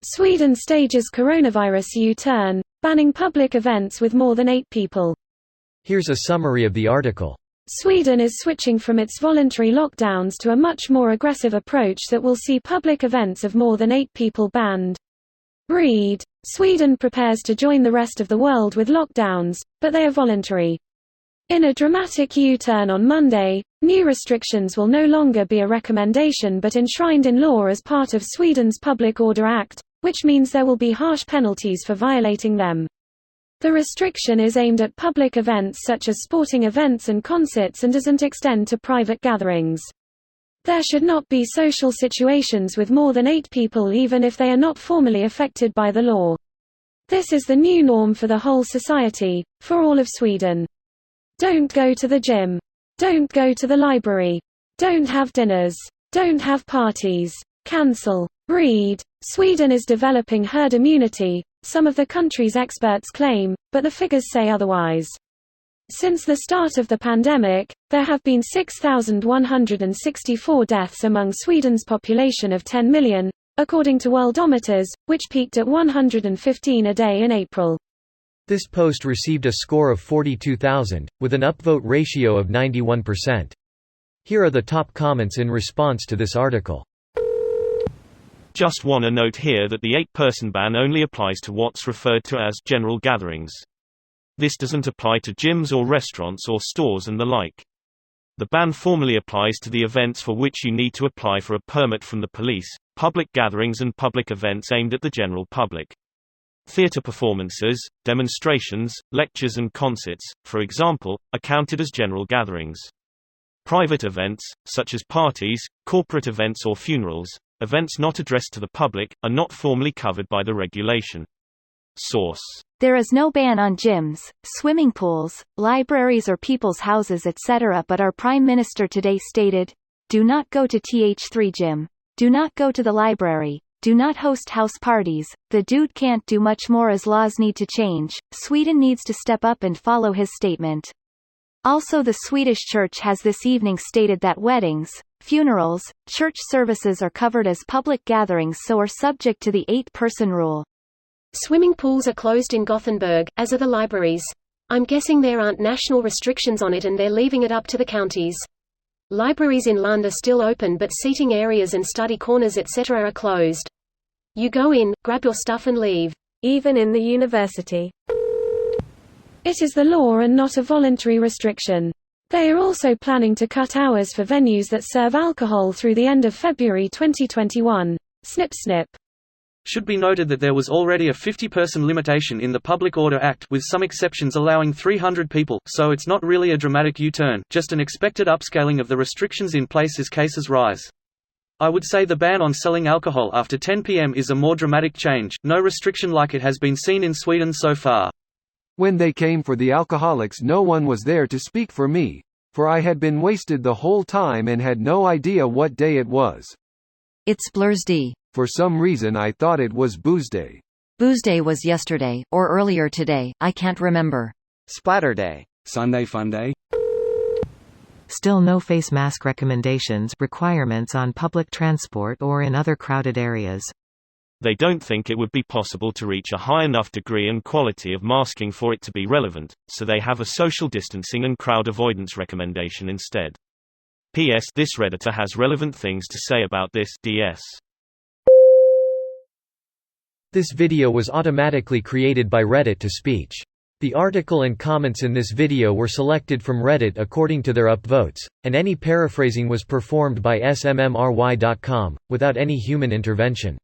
Sweden stages coronavirus U-turn, banning public events with more than 8 people. Here's a summary of the article. Sweden is switching from its voluntary lockdowns to a much more aggressive approach that will see public events of more than 8 people banned. Read, Sweden prepares to join the rest of the world with lockdowns, but they are voluntary. In a dramatic U-turn on Monday, new restrictions will no longer be a recommendation but enshrined in law as part of Sweden's Public Order Act, which means there will be harsh penalties for violating them. The restriction is aimed at public events such as sporting events and concerts and doesn't extend to private gatherings. There should not be social situations with more than 8 people even if they are not formally affected by the law. This is the new norm for the whole society, for all of Sweden. Don't go to the gym. Don't go to the library. Don't have dinners. Don't have parties. Cancel. Read, Sweden is developing herd immunity, some of the country's experts claim, but the figures say otherwise. Since the start of the pandemic, there have been 6,164 deaths among Sweden's population of 10 million, according to Worldometers, which peaked at 115 a day in April. This post received a score of 42,000, with an upvote ratio of 91%. Here are the top comments in response to this article. Just wanna note here that the 8-person ban only applies to what's referred to as general gatherings. This doesn't apply to gyms or restaurants or stores and the like. The ban formally applies to the events for which you need to apply for a permit from the police, public gatherings and public events aimed at the general public. Theatre performances, demonstrations, lectures and concerts, for example, are counted as general gatherings. Private events, such as parties, corporate events or funerals, events not addressed to the public, are not formally covered by the regulation. Source: There is no ban on gyms, swimming pools, libraries or people's houses etc. But our Prime Minister today stated, do not go to Th3 gym. Do not go to the library. Do not host house parties. The dude can't do much more as laws need to change. Sweden needs to step up and follow his statement. Also, the Swedish church has this evening stated that weddings, funerals, church services are covered as public gatherings so are subject to the 8-person rule. Swimming pools are closed in Gothenburg, as are the libraries. I'm guessing there aren't national restrictions on it and they're leaving it up to the counties. Libraries in Lund are still open but seating areas and study corners etc. are closed. You go in, grab your stuff and leave. Even in the university. It is the law and not a voluntary restriction. They are also planning to cut hours for venues that serve alcohol through the end of February 2021. Snip snip. Should be noted that there was already a 50-person limitation in the Public Order Act with some exceptions allowing 300 people, so it's not really a dramatic U-turn, just an expected upscaling of the restrictions in place as cases rise. I would say the ban on selling alcohol after 10 p.m. is a more dramatic change, no restriction like it has been seen in Sweden so far. When they came for the alcoholics, no one was there to speak for me, for I had been wasted the whole time and had no idea what day it was. It's Blursday. For some reason I thought it was Booze Day. Booze Day was yesterday, or earlier today, I can't remember. Splatter Day. Sunday Fun Day. Still no face mask requirements on public transport or in other crowded areas. They don't think it would be possible to reach a high enough degree and quality of masking for it to be relevant, so they have a social distancing and crowd avoidance recommendation instead. P.S. This Redditor has relevant things to say about this. DS. This video was automatically created by Reddit to speech. The article and comments in this video were selected from Reddit according to their upvotes, and any paraphrasing was performed by smmry.com, without any human intervention.